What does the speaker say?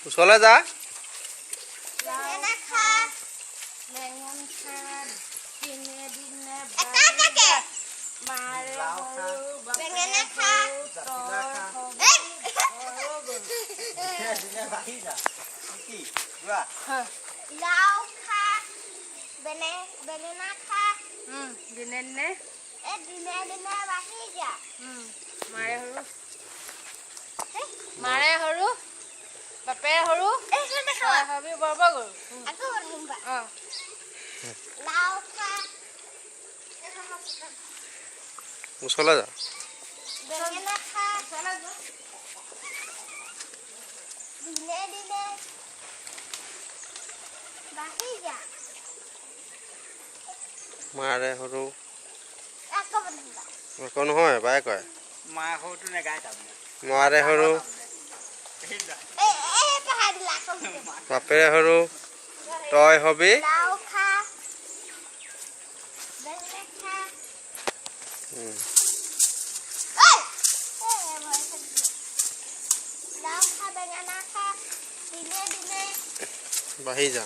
ওচৰলৈ যা মাৰে সৰু বাপেৰে সৰু হবি বৰব গৰু ওচৰলৈ যা মাৰে সৰু একো নহয় বাই কয় মাৰে সৰু বাপেৰে সৰু তই হবি বাঢ়ি যা